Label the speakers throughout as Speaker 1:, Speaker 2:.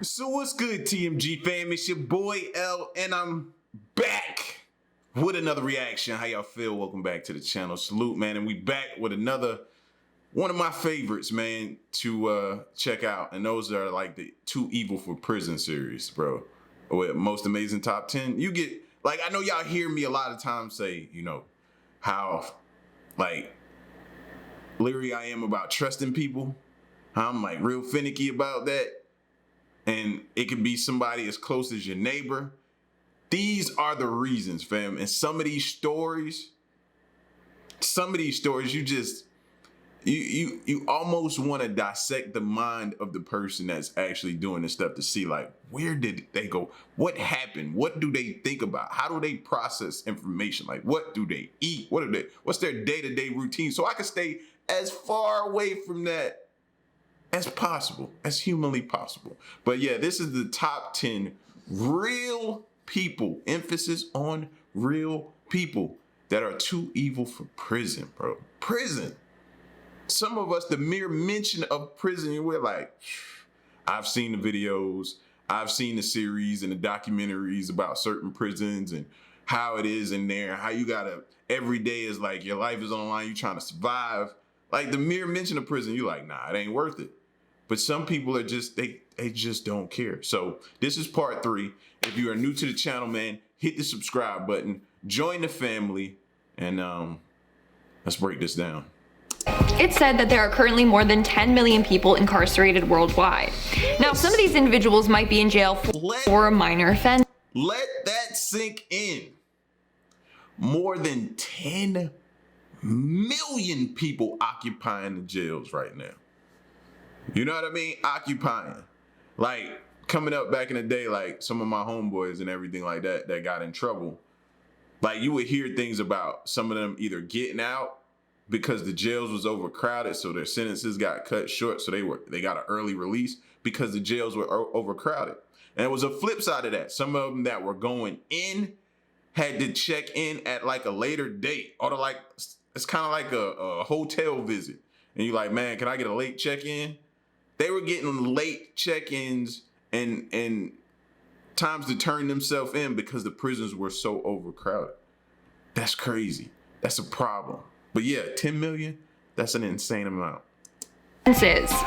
Speaker 1: So what's good, TMG fam? It's your boy L, and I'm back with another reaction. How y'all feel? Welcome back to the channel. Salute, man. And we back with another one of my favorites, man, to check out. And those are like the Too Evil for Prison series, bro. With Most Amazing Top 10. You get, like, I know y'all hear me a lot of times say, you know, how, like, leery I am about trusting people. How I'm, like, real finicky about that. And it can be somebody as close as your neighbor. These are the reasons, fam. And some of these stories, you almost want to dissect the mind of the person that's actually doing this stuff to see, like, where did they go? What happened? What do they think about? How do they process information? Like, what do they eat? What's their day-to-day routine? So I can stay as far away from that as possible, as humanly possible. But yeah, this is the top 10 real people, emphasis on real people that are too evil for prison, bro. Prison. Some of us, the mere mention of prison, we're like, I've seen the videos, I've seen the series and the documentaries about certain prisons and how it is in there, how you gotta, every day is like your life is on the line, you trying to survive. Like the mere mention of prison, you're like, nah, it ain't worth it. But some people are just, they just don't care. So this is part 3. If you are new to the channel, man, hit the subscribe button, join the family, and let's break this down.
Speaker 2: It's said that there are currently more than 10 million people incarcerated worldwide. Now, some of these individuals might be in jail for a minor offense.
Speaker 1: Let that sink in. More than 10 million people occupying the jails right now. You know what I mean? Occupying. Like, coming up back in the day, like some of my homeboys and everything like that got in trouble. Like, you would hear things about some of them either getting out because the jails was overcrowded, so their sentences got cut short, so they got an early release because the jails were overcrowded. And it was a flip side of that. Some of them that were going in had to check in at like a later date, or like, it's kind of like a hotel visit. And you're like, man, can I get a late check-in? They were getting late check-ins and times to turn themselves in because the prisons were so overcrowded. That's crazy. That's a problem. But yeah, 10 million, that's an insane amount.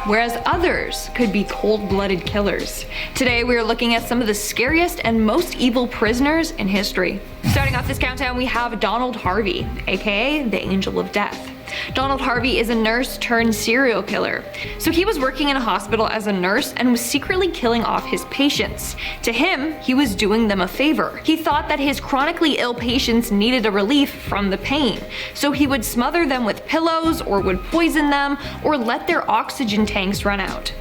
Speaker 2: Whereas others could be cold-blooded killers. Today, we are looking at some of the scariest and most evil prisoners in history. Starting off this countdown, we have Donald Harvey, aka the Angel of Death. Donald Harvey is a nurse turned serial killer. So he was working in a hospital as a nurse and was secretly killing off his patients. To him, he was doing them a favor. He thought that his chronically ill patients needed a relief from the pain. So he would smother them with pillows, or would poison them, or let their oxygen tanks run out.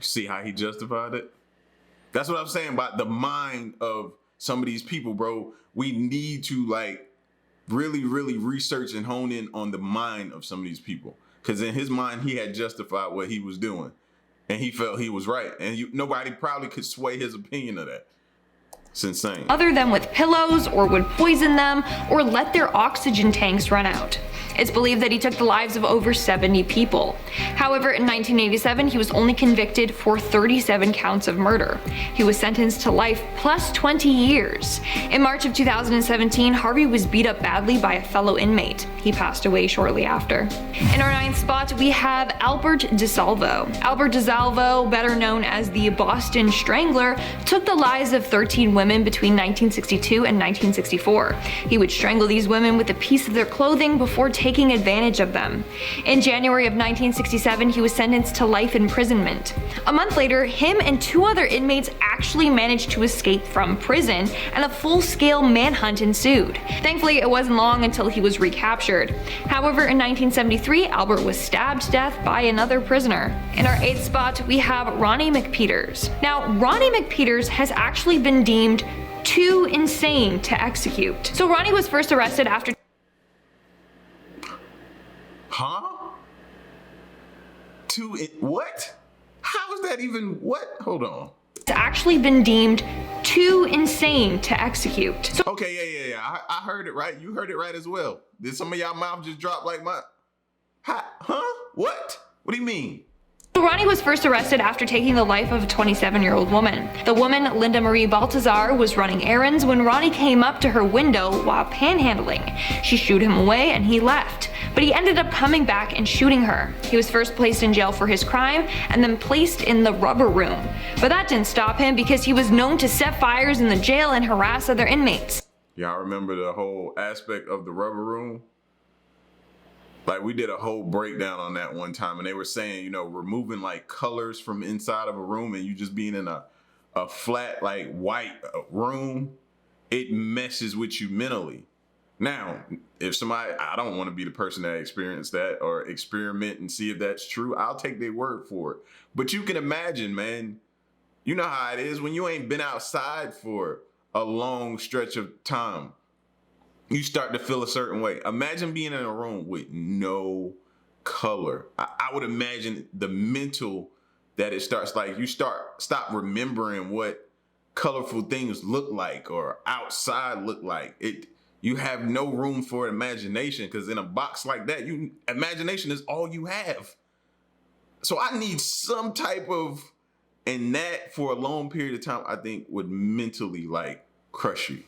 Speaker 1: See how he justified it? That's what I'm saying about the mind of some of these people, bro. We need to, like, really research and hone in on the mind of some of these people. Because in his mind, he had justified what he was doing. And he felt he was right. And nobody probably could sway his opinion of that. It's insane.
Speaker 2: Other than with pillows, or would poison them, or let their oxygen tanks run out. It's believed that he took the lives of over 70 people. However, in 1987, he was only convicted for 37 counts of murder. He was sentenced to life plus 20 years. In March of 2017, Harvey was beat up badly by a fellow inmate. He passed away shortly after. In our 9th spot, we have Albert DeSalvo. Albert DeSalvo, better known as the Boston Strangler, took the lives of 13 women between 1962 and 1964. He would strangle these women with a piece of their clothing before taking advantage of them. In January of 1967, he was sentenced to life imprisonment. A month later, him and 2 other inmates actually managed to escape from prison, and a full-scale manhunt ensued. Thankfully, it wasn't long until he was recaptured. However, in 1973, Albert was stabbed to death by another prisoner. In our 8th spot, we have Ronnie McPeters. Now, Ronnie McPeters has actually been deemed too insane to execute. So Ronnie was first arrested after
Speaker 1: What? How is that even, what? Hold on.
Speaker 2: It's actually been deemed too insane to execute. So
Speaker 1: okay, yeah. I heard it right. You heard it right as well. Did some of y'all mouth just drop like my... Huh? What? What do you mean?
Speaker 2: Ronnie was first arrested after taking the life of a 27-year-old woman. The woman, Linda Marie Baltazar, was running errands when Ronnie came up to her window while panhandling. She shooed him away and he left, but he ended up coming back and shooting her. He was first placed in jail for his crime and then placed in the rubber room. But that didn't stop him because he was known to set fires in the jail and harass other inmates.
Speaker 1: Y'all remember the whole aspect of the rubber room? Like, we did a whole breakdown on that one time, and they were saying, you know, removing like colors from inside of a room and you just being in a flat, like white room, it messes with you mentally. Now, if somebody, I don't want to be the person that experienced that or experiment and see if that's true, I'll take their word for it. But you can imagine, man, you know how it is when you ain't been outside for a long stretch of time. You start to feel a certain way. Imagine being in a room with no color. I would imagine the mental that it starts, like you stop remembering what colorful things look like or outside look like. You have no room for imagination because in a box like that, imagination is all you have. So I need some type of, and that for a long period of time, I think would mentally like crush you.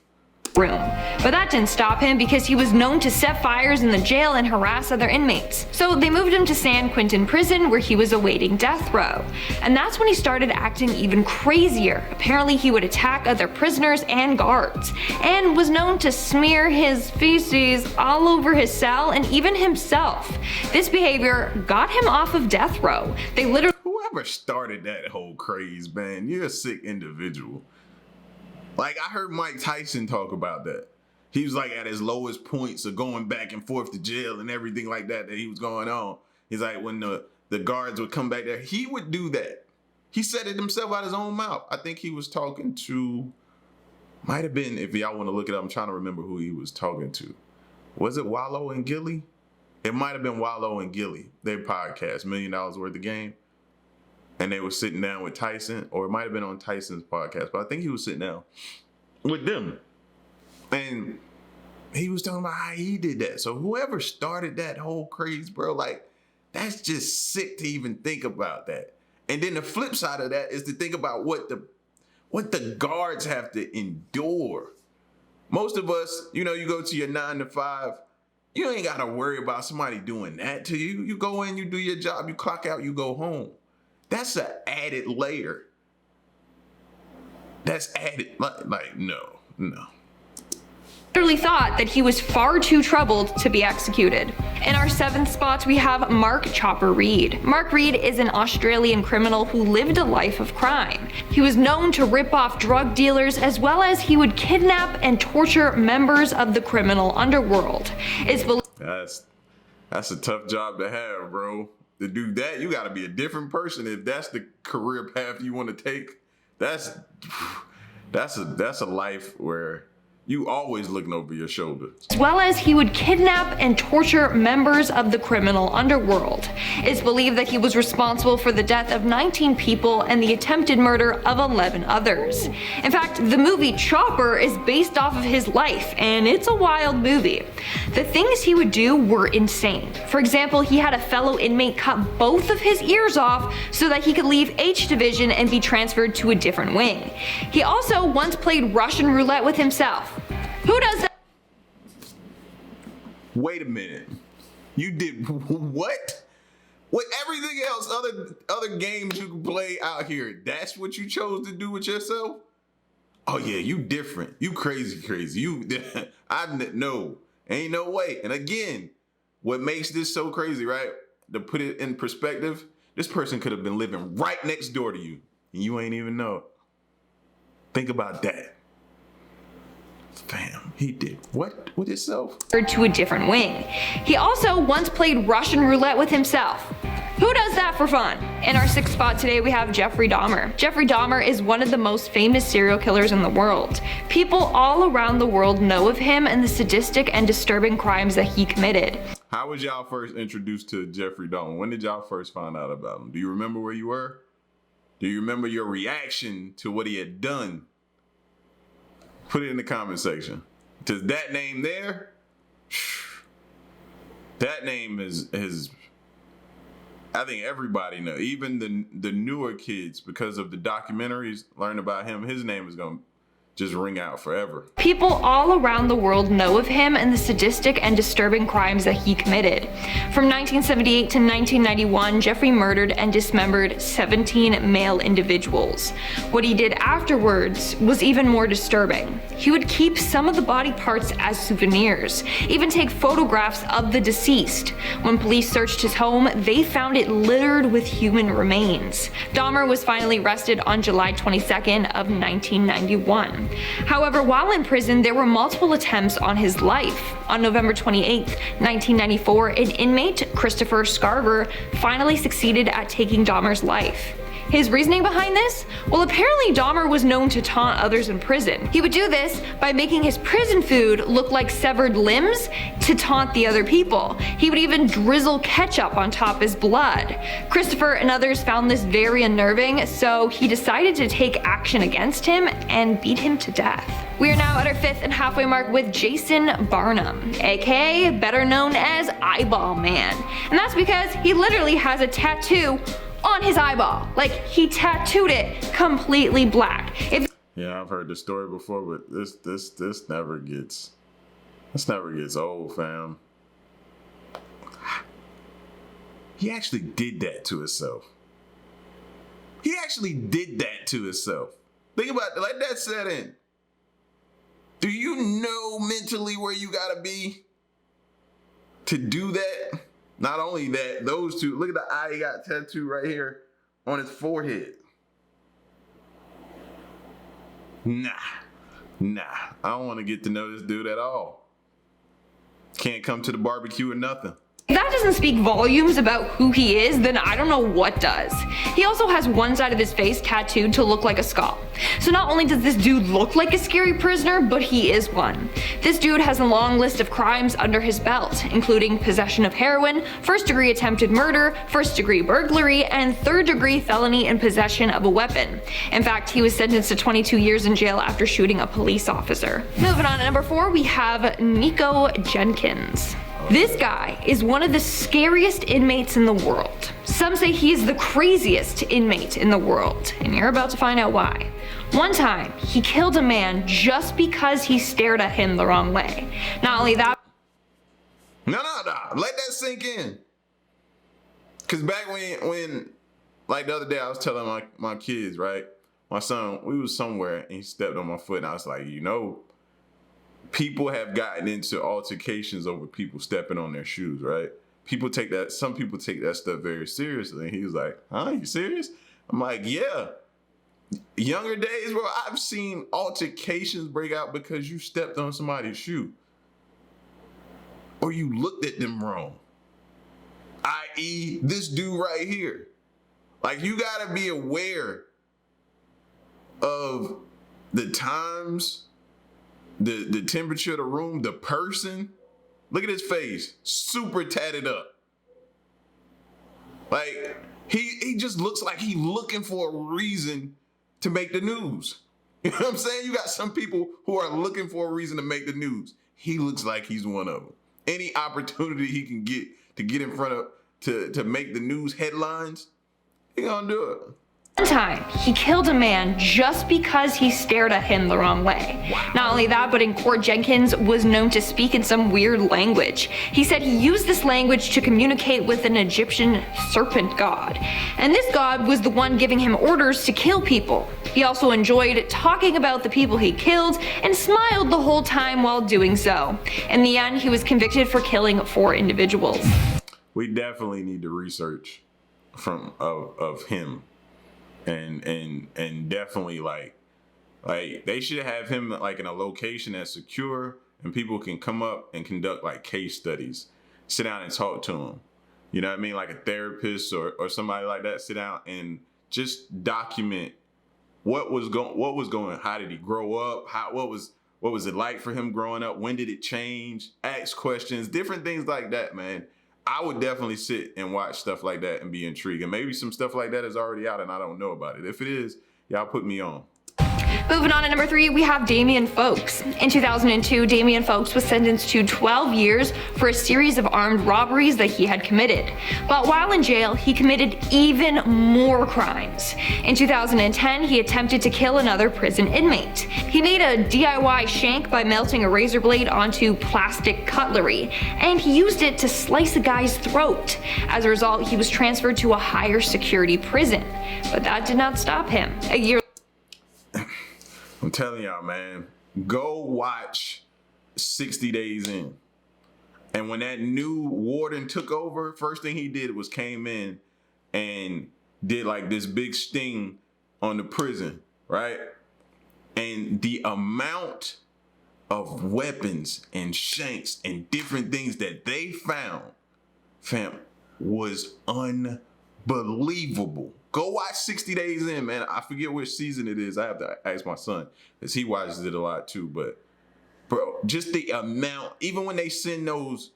Speaker 2: Room. But that didn't stop him because he was known to set fires in the jail and harass other inmates. So they moved him to San Quentin prison where he was awaiting death row. And that's when he started acting even crazier. Apparently he would attack other prisoners and guards, and was known to smear his feces all over his cell and even himself. This behavior got him off of death row. They literally—
Speaker 1: Whoever started that whole craze, man, you're a sick individual. Like, I heard Mike Tyson talk about that. He was like at his lowest points of going back and forth to jail and everything like that he was going on. He's like, when the guards would come back there, he would do that. He said it himself out his own mouth. I think he was talking to, might have been, if y'all want to look it up, I'm trying to remember who he was talking to. Was it Wallow and Gilly? It might have been Wallow and Gilly. Their podcast, $1 Million Worth of Game. And they were sitting down with Tyson, or it might have been on Tyson's podcast, but I think he was sitting down with them. And he was talking about how he did that. So whoever started that whole craze, bro, like, that's just sick to even think about that. And then the flip side of that is to think about what the guards have to endure. Most of us, you know, you go to your 9 to 5, you ain't got to worry about somebody doing that to you. You go in, you do your job, you clock out, you go home. That's an added layer. That's added, like no.
Speaker 2: literally thought that he was far too troubled to be executed. In our 7th spot, we have Mark Chopper Reed. Mark Reed is an Australian criminal who lived a life of crime. He was known to rip off drug dealers, as well as he would kidnap and torture members of the criminal underworld.
Speaker 1: That's a tough job to have, bro. To do that, you gotta be a different person if that's the career path you want to take. That's a life where you always looking over your shoulder.
Speaker 2: As well as he would kidnap and torture members of the criminal underworld. It's believed that he was responsible for the death of 19 people and the attempted murder of 11 others. In fact, the movie Chopper is based off of his life, and it's a wild movie. The things he would do were insane. For example, he had a fellow inmate cut both of his ears off so that he could leave H Division and be transferred to a different wing. He also once played Russian roulette with himself. Who does that?
Speaker 1: Wait a minute. You did what? With everything else, other games you can play out here, that's what you chose to do with yourself? Oh yeah, you different. You crazy. No, ain't no way. And again, what makes this so crazy, right? To put it in perspective, this person could have been living right next door to you, and you ain't even know. Think about that. Fam, he did what with himself?
Speaker 2: To a different wing. He also once played Russian roulette with himself. Who does that for fun? In our 6th spot today, we have Jeffrey Dahmer. Jeffrey Dahmer is one of the most famous serial killers in the world. People all around the world know of him and the sadistic and disturbing crimes that he committed.
Speaker 1: How was y'all first introduced to Jeffrey Dahmer? When did y'all first find out about him? Do you remember where you were? Do you remember your reaction to what he had done? Put it in the comment section. Does that name there? That name is I think everybody know, even the newer kids, because of the documentaries, learn about him. His name is gonna just ring out forever.
Speaker 2: People all around the world know of him and the sadistic and disturbing crimes that he committed. From 1978 to 1991, Jeffrey murdered and dismembered 17 male individuals. What he did afterwards was even more disturbing. He would keep some of the body parts as souvenirs, even take photographs of the deceased. When police searched his home, they found it littered with human remains. Dahmer was finally arrested on July 22nd of 1991. However, while in prison, there were multiple attempts on his life. On November 28, 1994, an inmate, Christopher Scarver, finally succeeded at taking Dahmer's life. His reasoning behind this? Well, apparently Dahmer was known to taunt others in prison. He would do this by making his prison food look like severed limbs to taunt the other people. He would even drizzle ketchup on top of his blood. Christopher and others found this very unnerving, so he decided to take action against him and beat him to death. We are now at our 5th and halfway mark with Jason Barnum, aka better known as Eyeball Man. And that's because he literally has a tattoo on his eyeball. Like, he tattooed it completely black.
Speaker 1: Yeah, I've heard the story before, but this never gets old, fam. He actually did that to himself. He actually did that to himself. Think about it, let that set in. Do you know mentally where you gotta be to do that? Not only that, those two, look at the eye he got tattooed right here on his forehead. Nah, I don't want to get to know this dude at all. Can't come to the barbecue or nothing.
Speaker 2: If that doesn't speak volumes about who he is, then I don't know what does. He also has one side of his face tattooed to look like a skull. So not only does this dude look like a scary prisoner, but he is one. This dude has a long list of crimes under his belt, including possession of heroin, first-degree attempted murder, first-degree burglary, and third-degree felony in possession of a weapon. In fact, he was sentenced to 22 years in jail after shooting a police officer. Moving on to number 4, we have Nico Jenkins. This guy is one of the scariest inmates in the world. Some say he is the craziest inmate in the world, and you're about to find out why. One time, he killed a man just because he stared at him the wrong way. Not only that—
Speaker 1: No, let that sink in. Cause back when like the other day I was telling my kids, right? My son, we was somewhere and he stepped on my foot and I was like, people have gotten into altercations over people stepping on their shoes, right? Some people take that stuff very seriously. And he was like, huh, you serious? I'm like, yeah. Younger days, bro, I've seen altercations break out because you stepped on somebody's shoe. Or you looked at them wrong. I.e., this dude right here. Like, you gotta be aware of the times, the temperature of the room, the person. Look at his face, super tatted up. Like, he just looks like he's looking for a reason to make the news. You know what I'm saying? You got some people who are looking for a reason to make the news. He looks like he's one of them. Any opportunity he can get to get in front of, to make the news headlines, he gonna do it.
Speaker 2: One time, he killed a man just because he stared at him the wrong way.
Speaker 1: Wow.
Speaker 2: Not only that, but in court, Jenkins was known to speak in some weird language. He said he used this language to communicate with an Egyptian serpent god. And this god was the one giving him orders to kill people. He also enjoyed talking about the people he killed and smiled the whole time while doing so. In the end, he was convicted for killing 4 individuals.
Speaker 1: We definitely need to research of him. And definitely like they should have him like in a location that's secure and people can come up and conduct like case studies, sit down and talk to him. You know what I mean? Like a therapist or somebody like that, sit down and just document what was going, how did he grow up? What was it like for him growing up? When did it change? Ask questions, different things like that, man. I would definitely sit and watch stuff like that and be intrigued. And maybe some stuff like that is already out and I don't know about it. If it is, y'all put me on.
Speaker 2: Moving on to number 3, we have Damian Folks. In 2002, Damian Folks was sentenced to 12 years for a series of armed robberies that he had committed. But while in jail, he committed even more crimes. In 2010, he attempted to kill another prison inmate. He made a DIY shank by melting a razor blade onto plastic cutlery, and he used it to slice a guy's throat. As a result, he was transferred to a higher security prison. But that did not stop him. A year
Speaker 1: I'm telling y'all, man, go watch 60 Days In. And when that new warden took over, first thing he did was came in and did like this big sting on the prison, right? And the amount of weapons and shanks and different things that they found, fam, was unbelievable. Go watch 60 Days In, man. I forget which season it is. I have to ask my son because he watches it a lot too. But bro, just the amount, even when they send those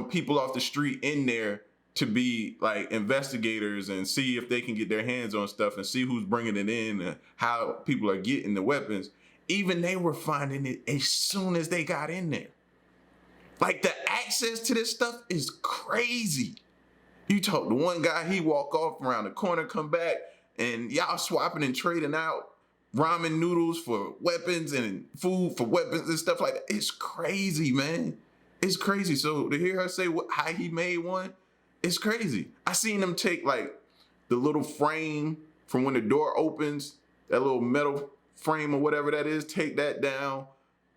Speaker 1: people off the street in there to be like investigators and see if they can get their hands on stuff and see who's bringing it in and how people are getting the weapons, even they were finding it as soon as they got in there. Like the access to this stuff is crazy. You talk to one guy, he walk off around the corner, come back, and y'all swapping and trading out ramen noodles for weapons and food for weapons and stuff like that. It's crazy, man. It's crazy. So to hear her say how he made one, it's crazy. I seen him take like the little frame from when the door opens, that little metal frame or whatever that is, take that down,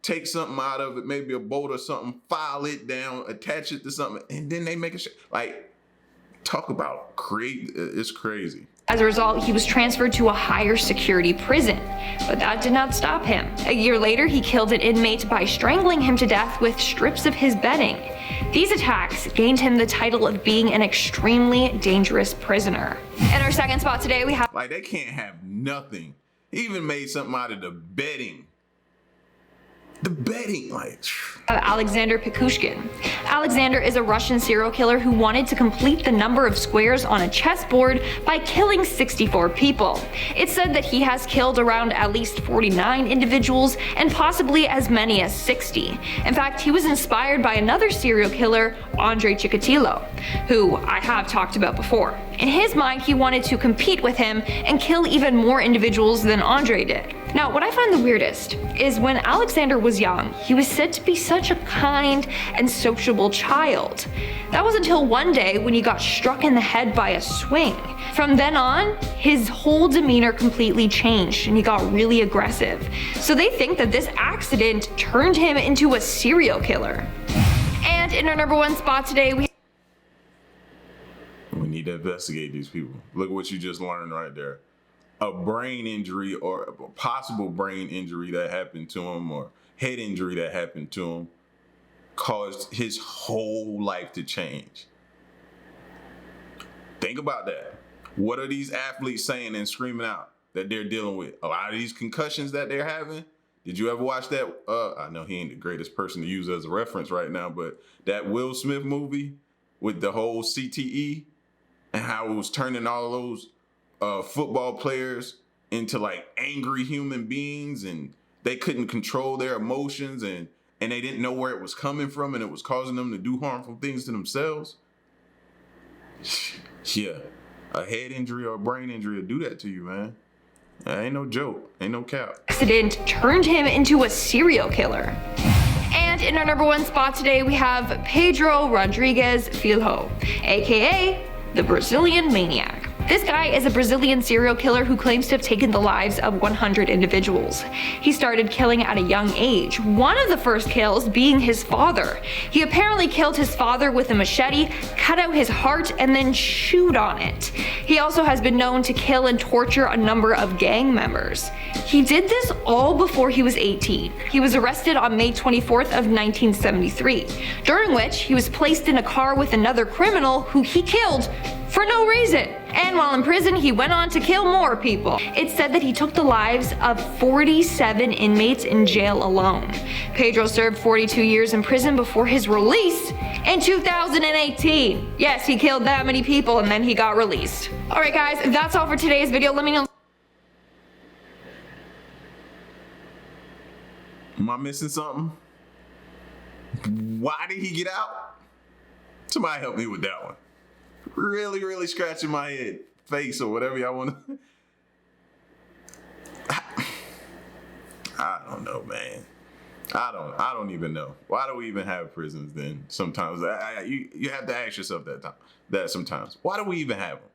Speaker 1: take something out of it, maybe a bolt or something, file it down, attach it to something, and then they make a like, talk about it's crazy.
Speaker 2: As a result, he was transferred to a higher security prison, but that did not stop him. A year later, he killed an inmate by strangling him to death with strips of his bedding. These attacks gained him the title of being an extremely dangerous prisoner. In our second spot today, we have...
Speaker 1: Like, they can't have nothing. He even made something out of the bedding. The bedding, like...
Speaker 2: Alexander Pikuskin. Alexander is a Russian serial killer who wanted to complete the number of squares on a chessboard by killing 64 people. It's said that he has killed around at least 49 individuals and possibly as many as 60. In fact, he was inspired by another serial killer, Andrei Chikatilo, who I have talked about before. In his mind, he wanted to compete with him and kill even more individuals than Andrei did. Now, what I find the weirdest is when Alexander was young, he was said to be such a kind and sociable child. That was until one day when he got struck in the head by a swing. From then on, his whole demeanor completely changed and he got really aggressive. So they think that this accident turned him into a serial killer. And in our number 1 spot today, we
Speaker 1: need to investigate these people. Look at what you just learned right there. A brain injury or a possible brain injury that happened to him or head injury that happened to him caused his whole life to change. Think about that. What are these athletes saying and screaming out that they're dealing with? A lot of these concussions that they're having. Did you ever watch that? I know he ain't the greatest person to use as a reference right now, but that Will Smith movie with the whole CTE and how it was turning all those football players into like angry human beings and they couldn't control their emotions and they didn't know where it was coming from and it was causing them to do harmful things to themselves. Yeah, a head injury or a brain injury will do that to you, man. Ain't no joke, ain't no cap.
Speaker 2: Accident turned him into a serial killer. And in our number 1 spot today, we have Pedro Rodrigues Filho, aka the Brazilian Maniac. This guy is a Brazilian serial killer who claims to have taken the lives of 100 individuals. He started killing at a young age, one of the first kills being his father. He apparently killed his father with a machete, cut out his heart, and then chewed on it. He also has been known to kill and torture a number of gang members. He did this all before he was 18. He was arrested on May 24th of 1973, during which he was placed in a car with another criminal who he killed for no reason. And while in prison, he went on to kill more people. It's said that he took the lives of 47 inmates in jail alone. Pedro served 42 years in prison before his release in 2018. Yes, he killed that many people and then he got released. All right, guys, that's all for today's video. Let me know.
Speaker 1: Am I missing something? Why did he get out? Somebody help me with that one. Really, really scratching my head, face, or whatever y'all want to. I don't know, man. I don't even know. Why do we even have prisons then? Sometimes you have to ask yourself that sometimes. Why do we even have them?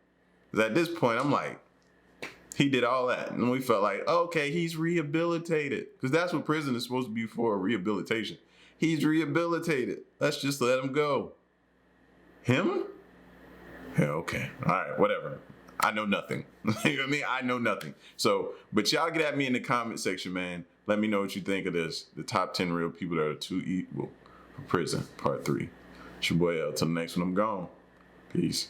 Speaker 1: Because at this point, I'm like, he did all that, and we felt like, okay, he's rehabilitated, because that's what prison is supposed to be for, rehabilitation. He's rehabilitated. Let's just let him go. Him? Yeah, okay. All right, whatever. I know nothing. You know what I mean? I know nothing. So, but y'all get at me in the comment section, man. Let me know what you think of this. The top 10 real people that are too evil for prison, part 3. It's your boy L. Till the next one, I'm gone. Peace.